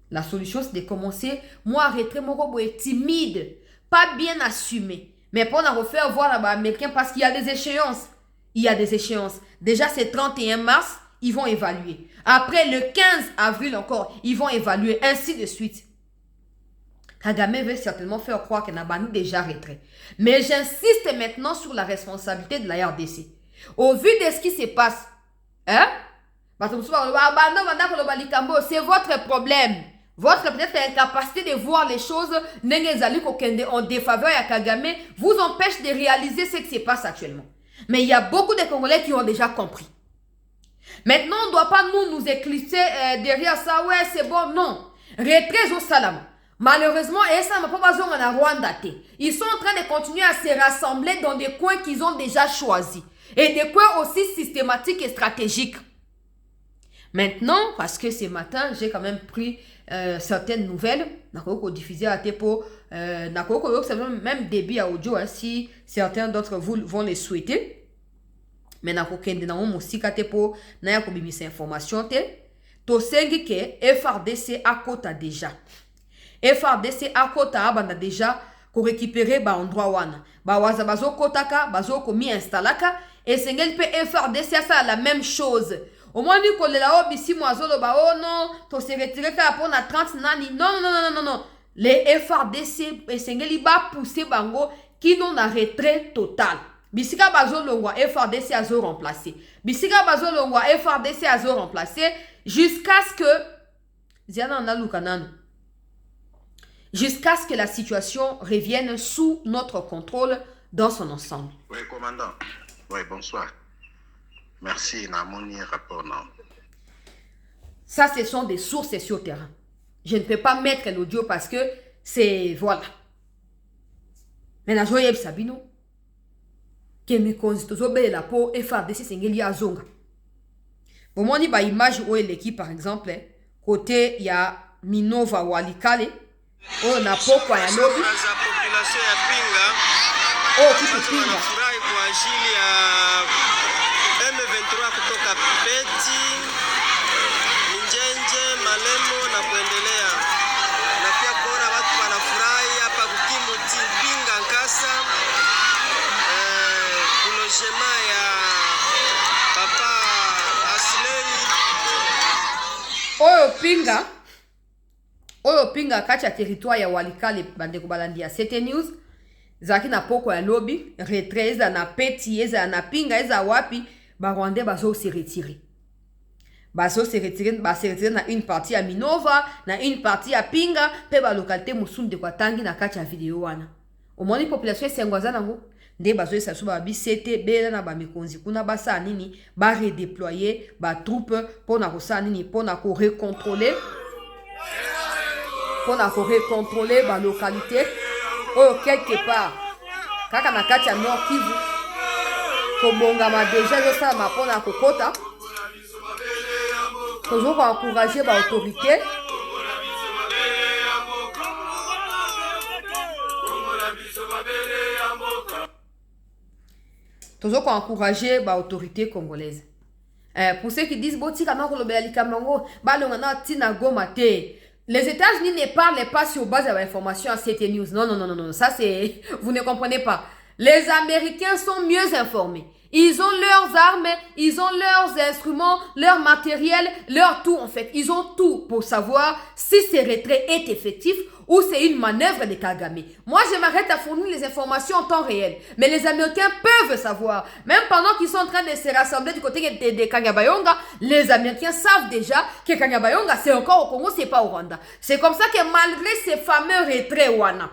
La solution, c'est de commencer, moi, à retrait mon robot est timide, pas bien assumé. Mais pour en refaire voir là-bas américain, parce qu'il y a des échéances. Il y a des échéances. Déjà, c'est 31 mars, ils vont évaluer. Après, le 15 avril encore, ils vont évaluer, ainsi de suite. Kagame veut certainement faire croire qu'il n'a pas déjà retrait. Mais j'insiste maintenant sur la responsabilité de la RDC. Au vu de ce qui se passe, hein? C'est votre problème. Votre peut-être incapacité de voir les choses en défaveur à Kagame vous empêche de réaliser ce qui se passe actuellement. Mais il y a beaucoup de Congolais qui ont déjà compris. Maintenant, on ne doit pas nous éclipser derrière ça. Ouais, c'est bon, non. Retrait au salam. Malheureusement, ils sont en train de continuer à se rassembler dans des coins qu'ils ont déjà choisis. Et des coins aussi systématiques et stratégiques. Maintenant, parce que ce matin, j'ai quand même pris certaines nouvelles. Diffusé à Tepo. Même débit à audio, hein, si certains d'entre vous vont les souhaiter. Mais aussi Tepo, ces informations. Tosengi ke FRDC à côté déjà. FRDC à côté banda déjà ko récupérer ba endroit wana ba waza bazo kotaka bazo komi installaka et sengel pe FRDC ça la même chose au moins ni ko lela obisi mwazolo ba oh non to se retirer ka pour na 30 nani non les FRDC et sengeli ba pousser bango qui non na retrait total bisika bazo longwa FRDC azo remplacer bisika bazo longwa FRDC azo remplacer jusqu'à ce que ziana na lukanano jusqu'à ce que la situation revienne sous notre contrôle dans son ensemble. Oui, commandant. Oui, bonsoir. Merci, Namoni, rapport. Ça, ce sont des sources sur le terrain. Je ne peux pas mettre l'audio parce que c'est... Voilà. Mais la joie est Sabino. Que me constitue la peau et faire des singles à zonga. Bon, moi, on y a image où l'équipe, par exemple, côté, il y a Minova Walikale. Oh, na pokwa ya lobi. Za population ya Pinga. Oh, kitu Pinga. Furahi kwa ajili ya M23 kutoka Peti, Minjenje, Malemo na kuendelea. Na pia kuona watu wanafurahi hapa kukimu Pinga Nkasa. Kulojema ya Papa Asley. Oh, Pinga. Oyo Pinga kati ya territoire ya Walikale bandeko balandi ya CT News zaki na poko ya lobby retrait na Peti eza na Pinga eza wapi ba Rwandais bazo se retirer na une partie à Minova na une partie à Pinga pe ba localité musunde kwa tangi na kati ya video wana omoni population esengwaza nango nde bazo esa so ba bi CT bela na ba mikonzi kuna basa nini ba redéployer ba troupe pona ko sa nini pona ko recontrôler pour contrôler la localité. Oh, quelque part. Kaka na kati ya Nord Kivu. Kobongama déjà je ça ma pona kokota. Toujours encourager l'autorité. Toujours encourager l'autorité congolaise. Pour ceux qui disent les États-Unis ne parlent pas sur base de l'information à CT News. Non, non, non, non, non. Ça c'est... Vous ne comprenez pas. Les Américains sont mieux informés. Ils ont leurs armes, ils ont leurs instruments, leur matériel, leur tout en fait. Ils ont tout pour savoir si ce retrait est effectif ou c'est une manœuvre de Kagame. Moi, je m'arrête à fournir les informations en temps réel. Mais les Américains peuvent savoir. Même pendant qu'ils sont en train de se rassembler du côté de Kanyabayonga, les Américains savent déjà que Kanyabayonga, c'est encore au Congo, c'est pas au Rwanda. C'est comme ça que malgré ces fameux retraits Wana,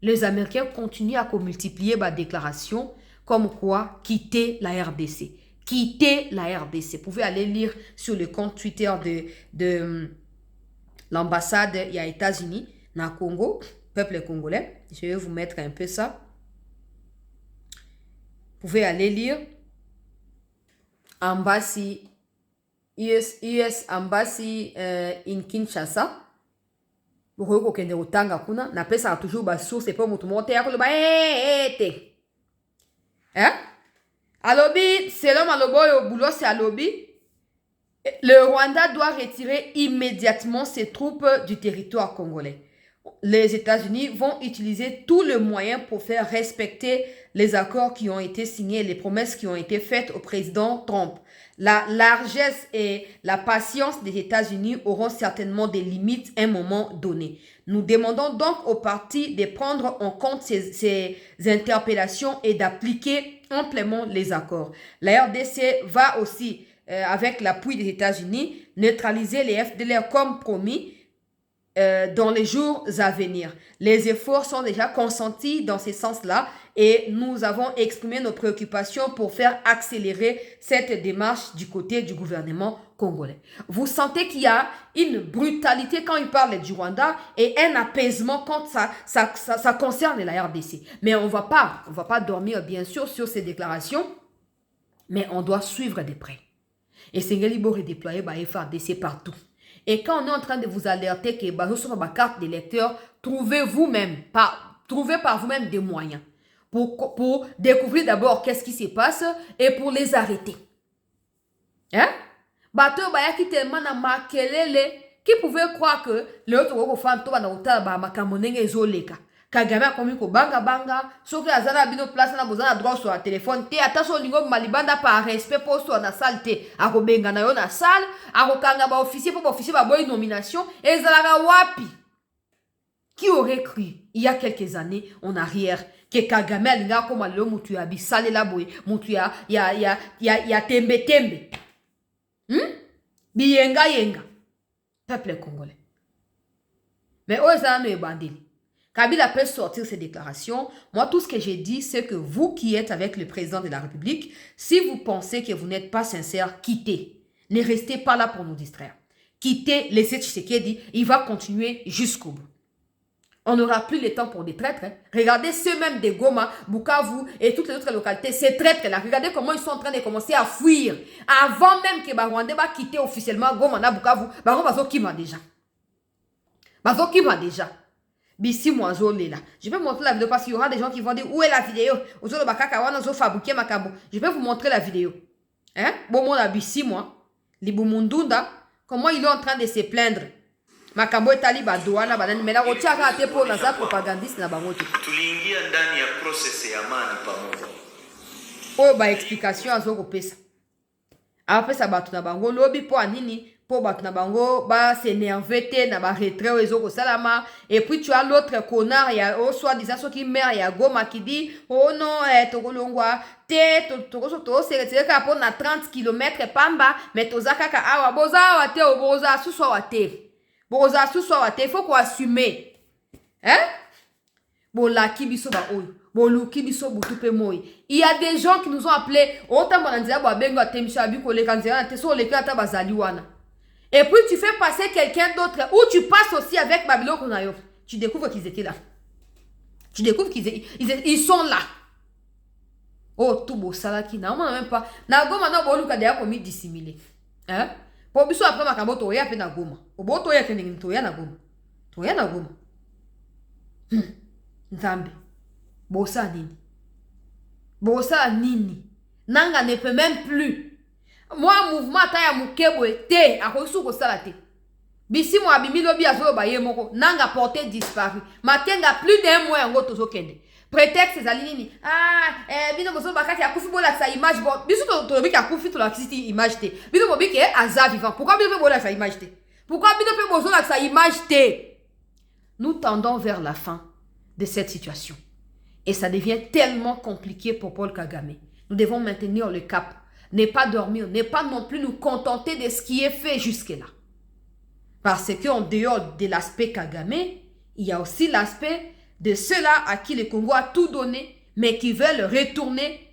les Américains continuent à multiplier ma déclaration comme quoi quitter la RDC. Quitter la RDC. Vous pouvez aller lire sur le compte Twitter de l'ambassade des États-Unis dans le Congo, peuple congolais. Je vais vous mettre un peu ça. Vous pouvez aller lire Embassy, US Embassy in Kinshasa. Vous voyez que otanga kuna na pesa toujours ba source et pas mutu monter ya koloba hein alobi selon maloboyo boulot c'est alobi le Rwanda doit retirer immédiatement ses troupes du territoire congolais. Les États-Unis vont utiliser tous les moyens pour faire respecter les accords qui ont été signés, les promesses qui ont été faites au président Trump. La largesse et la patience des États-Unis auront certainement des limites à un moment donné. Nous demandons donc aux partis de prendre en compte ces interpellations et d'appliquer amplement les accords. La RDC va aussi, avec l'appui des États-Unis, neutraliser les FDLR comme promis dans les jours à venir. Les efforts sont déjà consentis dans ce sens-là et nous avons exprimé nos préoccupations pour faire accélérer cette démarche du côté du gouvernement congolais. Vous sentez qu'il y a une brutalité quand il parle du Rwanda et un apaisement quand ça concerne la RDC. Mais on va pas dormir bien sûr sur ces déclarations, mais on doit suivre de près. Et Sengeli Bo redéployer FARDC partout. Et quand on est en train de vous alerter que sur ma carte d'électeur, trouvez par vous-même des moyens pour découvrir d'abord qu'est-ce qui se passe et pour les arrêter. Hein? Bateau bayaki tellement na makelele qui pouvait croire que le autre fanto na utaba makamonenge ezoleka. Kagame akomi ko banga soki azana bino place na bozana droit sur la téléphone te attention lingo malibanda par respect pour so na salle te akobenga na yo na salle akokanga ba officier pour officier ba boy nomination ezalaka wapi. Qui aurait cru il y a quelques années en arrière que Kagame alinga koma le mutu ya bisale la boy mutu ya tembe biyenga peuple congolais. Mais ozana no ebandeli. Kabila peut sortir ses déclarations. Moi, tout ce que j'ai dit, c'est que vous qui êtes avec le président de la République, si vous pensez que vous n'êtes pas sincère, quittez. Ne restez pas là pour nous distraire. Quittez, laissez Tshisekedi, il va continuer jusqu'au bout. On n'aura plus le temps pour des traîtres. Hein. Regardez ceux même de Goma, Bukavu et toutes les autres localités, ces traîtres-là. Regardez comment ils sont en train de commencer à fuir. Avant même que Rwanda va quitter officiellement Goma, Bukavu, Bazo Kima déjà. Bazo Kima déjà. Bissi Moiseau là. Je vais vous montrer la vidéo parce qu'il y aura des gens qui vont dire où est la vidéo. Je vais vous montrer la vidéo. Hein? Bon, moi, la Bissi, moi. Libumundunda. Comment il est en train de se plaindre. Makambo etali badouana banani mais la rotia kate pour la propagandiste na bangote. Tuliingia ndani ya process ya amani pamoja. Oh ba explication azoko pesa. Après ça batu na bango lobi po anini po batu na bango ba s'énerver te na ba retrait ezoko salama et puis tu as l'autre connard ya au soit disant ce qui mère ya Goma qui dit oh non tokolongwa te tokosoto c'est ka po na 30 km pamba mais tozaka ka awa boza wa te oboza suso wa te. Boza suso wa te faut qu'on assume. Hein? Bon la kibiso ba oyo. Bon lu kibiso butupe moi. Il y a des gens qui nous ont appelé autant bananzia ba bengo atemisha bi ko le kanzera te so le kata bazali wana. Et puis tu fais passer quelqu'un d'autre, ou tu passes aussi avec Babylone Konayo. Tu découvres qu'ils étaient là. Tu découvres ils sont là. Oh, tout beau salaki, na on même pas. Na goma na boluka de yakomi dissimuler. Hein? Pour biso après makambo to ya pe na goma. Obo to ya keningi to ya na goma. To ya na goma. Nzambe. Bosa nini? Bosa nini? Nanga ne peut même plus. Moi mouvement ta ya mukebo te akosu ko salate. Bisi mo abimi lobi azo ba ye moko nanga porté disparu. Matenga plus d'un mois ngo tozo kende. Prétexte za nini? Bino bozo bakati akufi bola sa image bon. Biso to lobi ka akufi to la kiti image te. Bino bobi ke aza vivant. Pourquoi bino pe bola sa image te? Pourquoi bino pe bozo la sa image te? Nous tendons vers la fin de cette situation. Et ça devient tellement compliqué pour Paul Kagame. Nous devons maintenir le cap. Ne pas dormir, ne pas non plus nous contenter de ce qui est fait jusque-là. Parce qu'en dehors de l'aspect Kagame, il y a aussi l'aspect de ceux-là à qui le Congo a tout donné, mais qui veulent retourner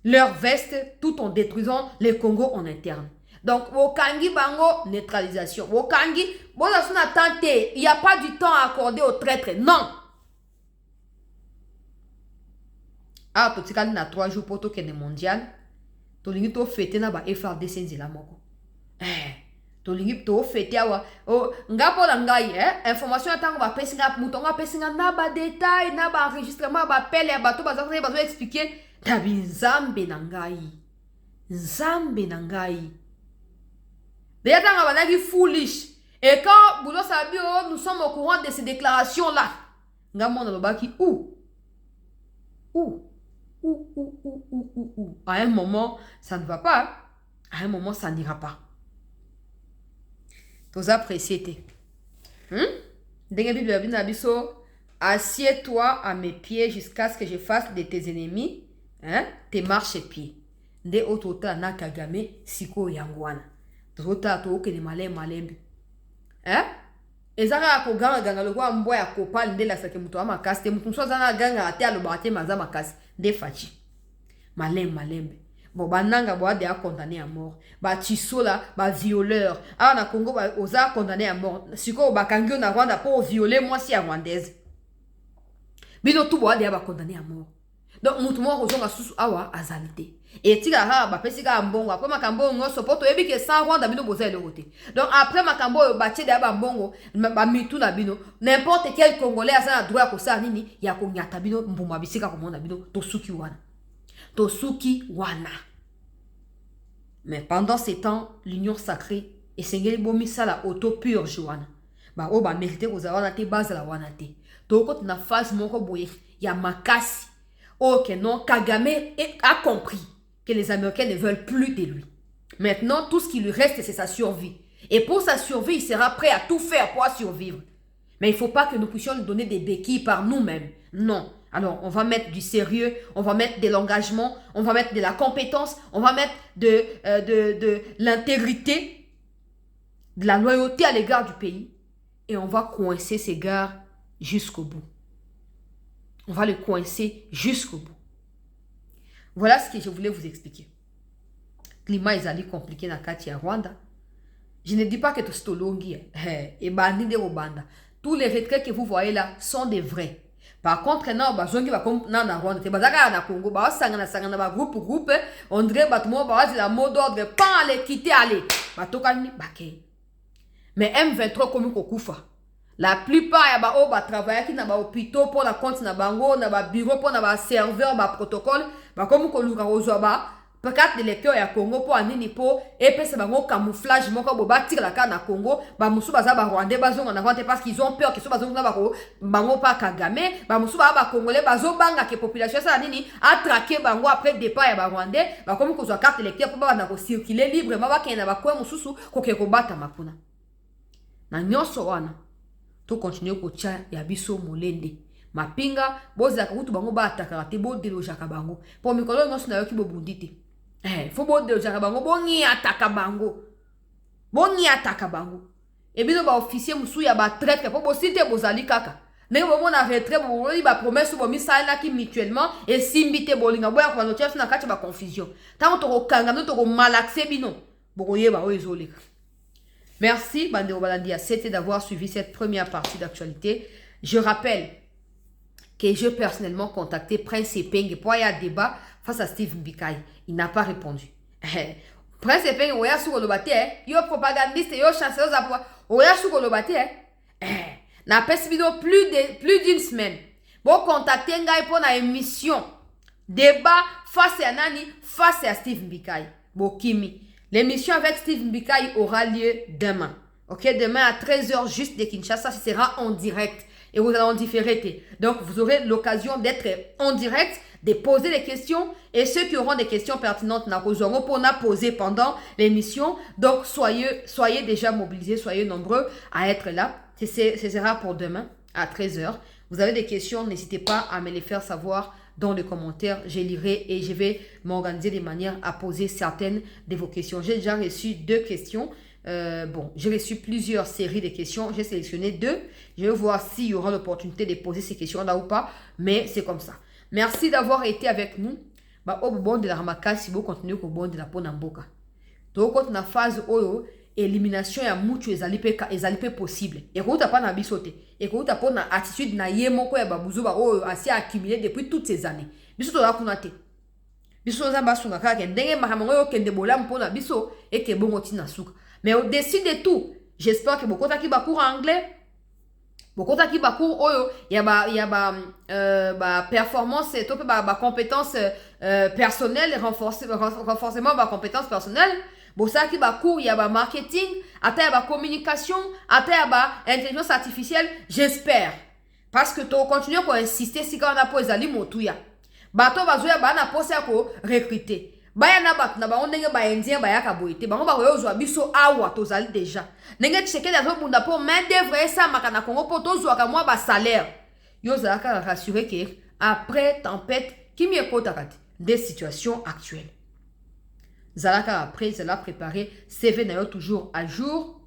leur veste tout en détruisant le Congo en interne. Donc, Wokangi Bango, neutralisation. Wokangi, bon, il n'y a pas du temps à accorder aux traîtres. Non! Ah, tu sais, il y a 3 jours pour le mondial. Tu as fêté na ba FRDC nzila moko. Tu as fêté awa. Oh, ngapo la ngai, information atango ba pesinga mutonga pesinga na ba détail, na ba enregistrement ba pele ba to ba zo expliquer ta binzambe na ngai. Nzambe na ngai. Déjà tanga ba nagi foolish. Et quand Boulo Sabio, nous sommes au courant de ces déclarations là. Ngamon na lobaki où? À un moment, ça ne va pas. À un moment, ça n'ira pas. Tous appréciés. Assieds-toi à mes pieds jusqu'à ce que je fasse de tes ennemis tes marches-pieds. Nde otota na Kagame siko yangwana. Tota to ke ni malembe. Ezanga ko ganga lo kwa mbo ya kopa nde la sake muto ama kaste mutu so zanga ganga ate alo bate mazama kasi nde fachi. Malembe. Bon bananga bo ade a condamné à mort. Ba tisola ba violeur. Ah na Congo ba oza condamné à mort. Siko ba kangyo na Rwanda pour violer moi si rwandaise. Bino tout bo ade ba condamné à mort. Donc mutu mo ko zonga susu awa azalité. Et tika ha ba pesika mbongo après makambo ngoso poto yebi ke sans Rwanda bino boza le côté. Donc après makambo batie de ba mbongo ba mitu na bino n'importe quel congolais a ça droit ko sa nini ya ko nyata bino mbuma bisika ko mona bino tosuki wana. Mais pendant ces temps l'union sacrée et sengeli bomisa la auto purge wana. Ba o ba mériter ko za wana te base la wana te. To ko na phase moko boye ya makasi. Ok non Kagame a compris que les Américains ne veulent plus de lui. Maintenant, tout ce qui lui reste, c'est sa survie. Et pour sa survie, il sera prêt à tout faire pour survivre. Mais il ne faut pas que nous puissions lui donner des béquilles par nous-mêmes. Non. Alors, on va mettre du sérieux, on va mettre de l'engagement, on va mettre de la compétence, on va mettre de l'intégrité, de la loyauté à l'égard du pays. Et on va coincer ces gars jusqu'au bout. On va le coincer jusqu'au bout. Voilà ce que je voulais vous expliquer. Le climat est allé compliqué dans Katia Rwanda. Je ne dis pas que tout ce longi et bandi de Rwanda. Tous les retraits que vous voyez là sont des vrais. Par contre, non, bah zongi va comme non na Rwanda, te bazaka na Congo, bah sangana ba groupe, on dirait bah tout le monde bah la mot d'ordre, pas aller quitter aller. Bah tokani baké. Mais M23 comme kokufa. La plupart ya ba o ba travailler qui na ba hôpital pour la compte na bango na ba bureau pour na ba serveur ba protocole ba comme ko luka ozo ba peut-être de l'école ya Congo pour anini po et pese bango camouflage moko bo ba tire la ka na Congo ba musu baza ba Rwandais bazonga na Rwanda parce qu'ils ont peur que so bazonga ba ko bango pa Kagame ba musu ba Congolais bazo banga que population ça nini a traquer bango après départ ya ba Rwandais ba comme ko zo carte l'école pour ba na ko circuler librement ba kena ba ko mususu ko ke ko bata makuna na nyoso wana to continuer ko tia ya biso molende mapinga boza ka kutu bango ba atakaka te bo delojaka bango po mikolo ngoso na yo ki bobundi te fo bo delojaka bango bongi ataka bango e bino ba officier musu ya ba traite po bo sinte bozali kaka ndenge bo mona retrait bo li ba promesse bo misala ki mutuellement et simbite bolinga boya ko no chef na kati ba confusion tango to ko kanga no to ko malaxer bino bo ko yeba o ezoleka. Merci, Bandeo Balandia, c'était d'avoir suivi cette première partie d'actualité. Je rappelle que j'ai personnellement contacté Prince Epeng pour y avoir un débat face à Steve Mbikai. Il n'a pas répondu. Prince Epeng, il y a sur le bâti, il y a propagandiste, il y a chancelier, il y a sur le bâti, n'a pas suivi plus d'une semaine. Bon, contacter un gars pour une émission. Débat face à Nani, face à Steve Mbikai. Bon, Kimi. L'émission avec Steve Mbikai aura lieu demain. Ok, demain à 13h juste de Kinshasa, ce sera en direct. Et vous allez en différer. Donc, vous aurez l'occasion d'être en direct, de poser des questions. Et ceux qui auront des questions pertinentes, nous aurons poser pendant l'émission. Donc, soyez déjà mobilisés, soyez nombreux à être là. Ce sera pour demain à 13h. Vous avez des questions, n'hésitez pas à me les faire savoir dans les commentaires. Je lirai et je vais m'organiser de manière à poser certaines de vos questions. J'ai déjà reçu 2 questions. J'ai reçu plusieurs séries de questions. J'ai sélectionné 2. Je vais voir s'il y aura l'opportunité de poser ces questions-là ou pas. Mais c'est comme ça. Merci d'avoir été avec nous. Au bon de la ramaka, si vous continuez au bon de la ponamboka. Donc, quand on a phase oyo, élimination ya mutu ezalipe possible. Et quand tu n'as pas na bisote. Et quand tu n'as pas na attitude na yemoko ya babuzo ba oyo assez accumulé depuis toutes ces années. Biso la kunate. Biso za basunga kaka ndenge mahamongo yo kende bola mpona biso et que bongo tina suka. Mais au-dessus de tout, j'espère que beaucoup qui cours anglais, beaucoup qui cours oyo, il y a performance, topé compétences personnelles, renforcement de compétences personnelles. Bon ça qui cours, il y a marketing, après il y a communication, après il y a intelligence artificielle, j'espère. Parce que tu continues à insister si on a posé les mots tout ya. Bato bazoya ba na posé à recruter. Baya na bat na ba ondenge ba indien ba yaka boité ba ngomba yozwa biso awa tozali déjà ndenge tsheke da zo bunda po main d'œuvre esa makana Congo po tozwa ka mwa ba salaire yozala ka rassurer que après tempête qui mieux kotakati des situations actuelles zalaka après zala préparer CV na yo toujours à jour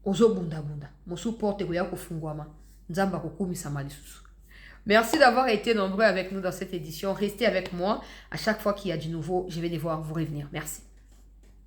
ozo bunda mosu porte ko ya ko fungwama nzamba ko kumisa malisusu. Merci d'avoir été nombreux avec nous dans cette édition. Restez avec moi. À chaque fois qu'il y a du nouveau, je vais devoir vous revenir. Merci.